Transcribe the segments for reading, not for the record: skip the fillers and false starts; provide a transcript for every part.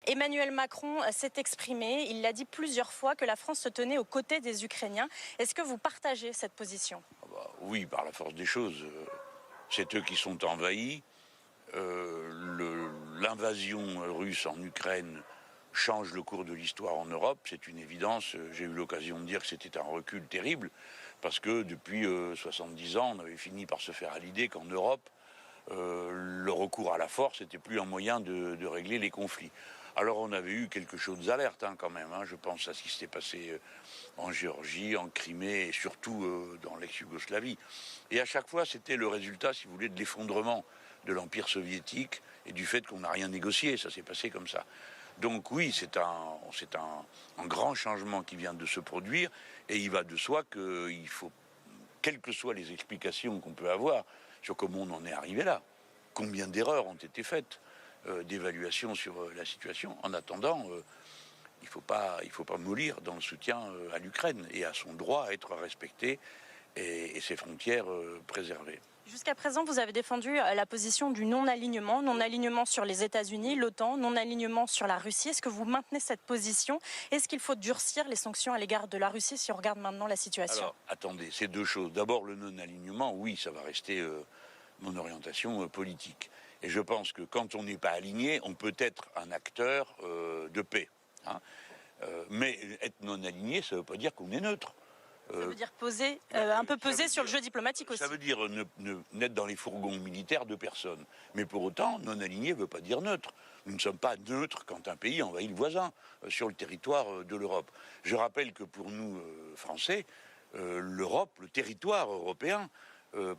Emmanuel Macron s'est exprimé, il l'a dit plusieurs fois, que la France se tenait aux côtés des Ukrainiens. Est-ce que vous partagez cette position? Oui, par la force des choses. C'est eux qui sont envahis. L'invasion russe en Ukraine change le cours de l'histoire en Europe, c'est une évidence. J'ai eu l'occasion de dire que c'était un recul terrible, parce que depuis 70 ans, on avait fini par se faire à l'idée qu'en Europe, le recours à la force n'était plus un moyen de régler les conflits. Alors on avait eu quelques chaudes alertes quand même, je pense à ce qui s'était passé en Géorgie, en Crimée et surtout dans l'ex-Yougoslavie. Et à chaque fois c'était le résultat, si vous voulez, de l'effondrement de l'Empire soviétique et du fait qu'on n'a rien négocié, ça s'est passé comme ça. Donc oui, c'est un grand changement qui vient de se produire et il va de soi qu'il faut, quelles que soient les explications qu'on peut avoir sur comment on en est arrivé là, combien d'erreurs ont été faites, d'évaluation sur la situation. En attendant, il ne faut pas mollir dans le soutien à l'Ukraine et à son droit à être respecté et ses frontières préservées. Jusqu'à présent, vous avez défendu la position du non-alignement, non-alignement sur les États-Unis, l'OTAN, non-alignement sur la Russie. Est-ce que vous maintenez cette position? Est-ce qu'il faut durcir les sanctions à l'égard de la Russie si on regarde maintenant la situation? Alors, attendez, c'est deux choses. D'abord, le non-alignement, oui, ça va rester mon orientation politique. Et je pense que quand on n'est pas aligné, on peut être un acteur de paix. Mais être non-aligné, ça ne veut pas dire qu'on est neutre. Ça veut dire peser, un peu peser sur le jeu diplomatique aussi. Ça veut dire n'être dans les fourgons militaires de personne. Mais pour autant, non-aligné ne veut pas dire neutre. Nous ne sommes pas neutres quand un pays envahit le voisin sur le territoire de l'Europe. Je rappelle que pour nous, Français, l'Europe, le territoire européen,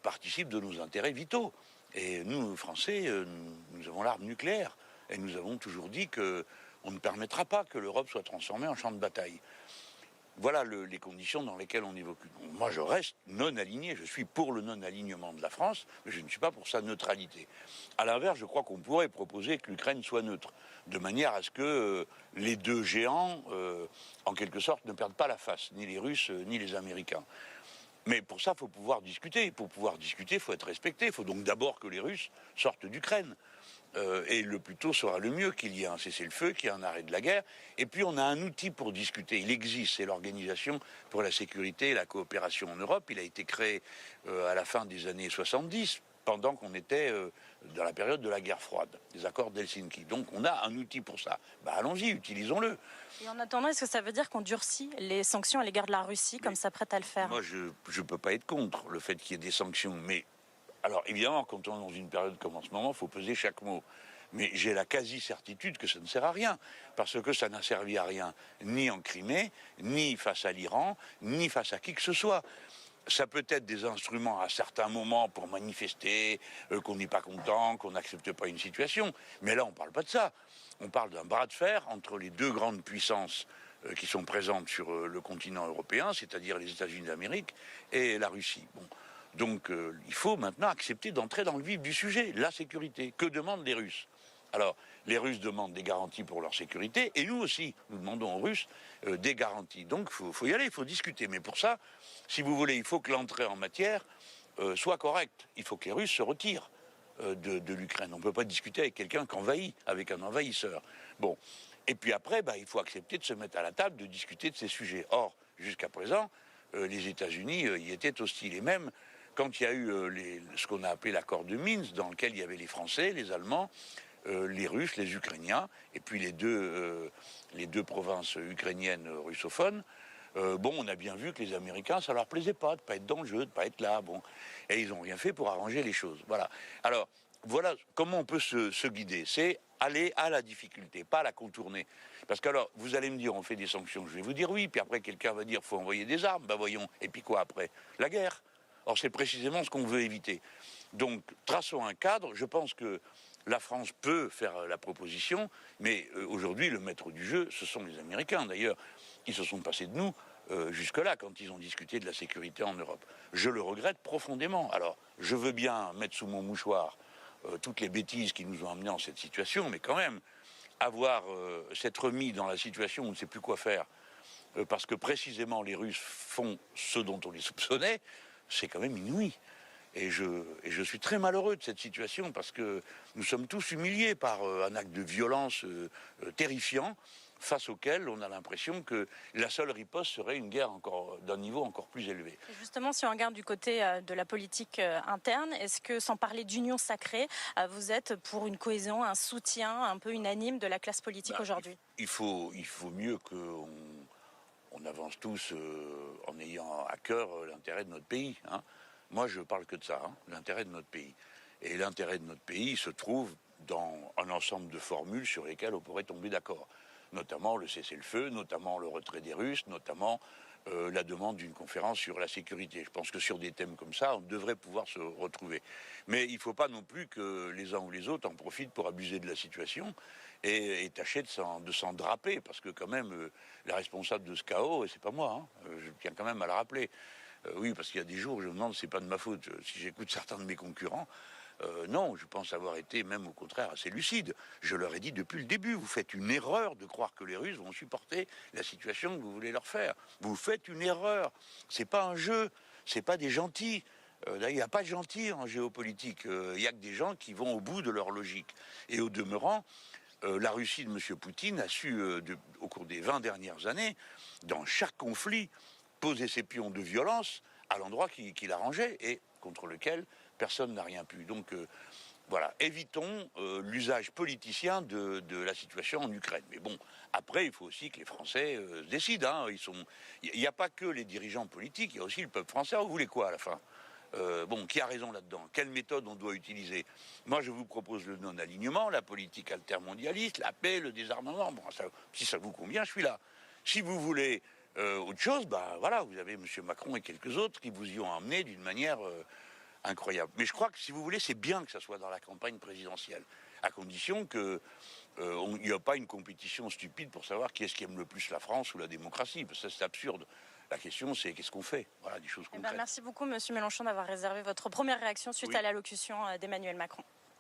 participe de nos intérêts vitaux. Et nous, Français, nous avons l'arme nucléaire. Et nous avons toujours dit qu'on ne permettra pas que l'Europe soit transformée en champ de bataille. Voilà les conditions dans lesquelles on évoque. Moi, je reste non aligné. Je suis pour le non-alignement de la France, mais je ne suis pas pour sa neutralité. À l'inverse, je crois qu'on pourrait proposer que l'Ukraine soit neutre, de manière à ce que les deux géants, en quelque sorte, ne perdent pas la face, ni les Russes, ni les Américains. Mais pour ça, il faut pouvoir discuter. Pour pouvoir discuter, il faut être respecté. Il faut donc d'abord que les Russes sortent d'Ukraine. Et le plus tôt sera le mieux, qu'il y ait un cessez-le-feu, qu'il y ait un arrêt de la guerre. Et puis on a un outil pour discuter. Il existe, c'est l'Organisation pour la sécurité et la coopération en Europe. Il a été créé à la fin des années 70, pendant qu'on était dans la période de la guerre froide, des accords d'Helsinki. Donc on a un outil pour ça. Allons-y, utilisons-le. Et en attendant, est-ce que ça veut dire qu'on durcit les sanctions à l'égard de la Russie, comme ça s'apprête à le faire? Moi, je ne peux pas être contre le fait qu'il y ait des sanctions, mais... Alors évidemment, quand on est dans une période comme en ce moment, il faut peser chaque mot. Mais j'ai la quasi-certitude que ça ne sert à rien, parce que ça n'a servi à rien, ni en Crimée, ni face à l'Iran, ni face à qui que ce soit. Ça peut être des instruments à certains moments pour manifester qu'on n'est pas content, qu'on n'accepte pas une situation. Mais là, on ne parle pas de ça. On parle d'un bras de fer entre les deux grandes puissances qui sont présentes sur le continent européen, c'est-à-dire les États-Unis d'Amérique et la Russie. Bon. Donc il faut maintenant accepter d'entrer dans le vif du sujet, la sécurité. Que demandent les Russes? Alors, les Russes demandent des garanties pour leur sécurité, et nous aussi, nous demandons aux Russes des garanties. Donc il faut y aller, il faut discuter. Mais pour ça, si vous voulez, il faut que l'entrée en matière soit correcte. Il faut que les Russes se retirent de l'Ukraine. On ne peut pas discuter avec quelqu'un qui envahit, avec un envahisseur. Bon. Et puis après, il faut accepter de se mettre à la table, de discuter de ces sujets. Or, jusqu'à présent, les États-Unis y étaient hostiles. Et même quand il y a eu ce qu'on a appelé l'accord de Minsk, dans lequel il y avait les Français, les Allemands, les Russes, les Ukrainiens, et puis les deux provinces ukrainiennes russophones, on a bien vu que les Américains, ça leur plaisait pas de pas être dans le jeu, de pas être là, et ils n'ont rien fait pour arranger les choses. Voilà. Alors, voilà comment on peut se guider. C'est aller à la difficulté, pas la contourner. Parce que alors, vous allez me dire, on fait des sanctions, je vais vous dire oui, puis après quelqu'un va dire, faut envoyer des armes, voyons, et puis quoi après? La guerre. Or, c'est précisément ce qu'on veut éviter. Donc, traçons un cadre. Je pense que la France peut faire la proposition, mais aujourd'hui, le maître du jeu, ce sont les Américains. D'ailleurs, ils se sont passés de nous jusque-là, quand ils ont discuté de la sécurité en Europe. Je le regrette profondément. Alors, je veux bien mettre sous mon mouchoir toutes les bêtises qui nous ont amenés dans cette situation, mais quand même, s'être mis dans la situation où on ne sait plus quoi faire, parce que précisément les Russes font ce dont on les soupçonnait, c'est quand même inouï. Et je suis très malheureux de cette situation parce que nous sommes tous humiliés par un acte de violence terrifiant face auquel on a l'impression que la seule riposte serait une guerre d'un niveau encore plus élevé. Et justement, si on regarde du côté de la politique interne, est-ce que, sans parler d'union sacrée, vous êtes pour une cohésion, un soutien un peu unanime de la classe politique aujourd'hui? Il faut mieux qu'on avance tous en ayant à cœur l'intérêt de notre pays. Hein. Moi, je parle que de ça, hein, l'intérêt de notre pays. Et l'intérêt de notre pays se trouve dans un ensemble de formules sur lesquelles on pourrait tomber d'accord. Notamment le cessez-le-feu, notamment le retrait des Russes, notamment la demande d'une conférence sur la sécurité. Je pense que sur des thèmes comme ça, on devrait pouvoir se retrouver. Mais il ne faut pas non plus que les uns ou les autres en profitent pour abuser de la situation et tâcher de s'en draper, parce que quand même, la responsable de ce chaos, et c'est pas moi, hein, je tiens quand même à le rappeler. Oui, parce qu'il y a des jours où je me demande, c'est pas de ma faute. Si j'écoute certains de mes concurrents, non, je pense avoir été même au contraire assez lucide. Je leur ai dit depuis le début, vous faites une erreur de croire que les Russes vont supporter la situation que vous voulez leur faire. Vous faites une erreur. C'est pas un jeu, c'est pas des gentils. Là, il n'y a pas de gentils en géopolitique. Il n'y a que des gens qui vont au bout de leur logique. Et au demeurant, la Russie de M. Poutine a su, au cours des 20 dernières années, dans chaque conflit, poser ses pions de violence à l'endroit qui l'arrangeait et contre lequel personne n'a rien pu. Donc voilà, évitons l'usage politicien de la situation en Ukraine. Mais bon, après, il faut aussi que les Français décident. Hein. Il n'y a pas que les dirigeants politiques, il y a aussi le peuple français. Vous voulez quoi à la fin ? Bon, qui a raison là-dedans? Quelle méthode on doit utiliser? Moi, je vous propose le non-alignement, la politique altermondialiste, la paix, le désarmement. Bon, si ça vous convient, je suis là. Si vous voulez autre chose, bah voilà, vous avez M. Macron et quelques autres qui vous y ont amené d'une manière incroyable. Mais je crois que si vous voulez, c'est bien que ça soit dans la campagne présidentielle, à condition qu'il n'y a pas une compétition stupide pour savoir qui est-ce qui aime le plus la France ou la démocratie, parce que ça c'est absurde. La question, c'est qu'est-ce qu'on fait? Voilà, des choses concrètes. Merci beaucoup, Monsieur Mélenchon, d'avoir réservé votre première réaction suite à l'allocution d'Emmanuel Macron.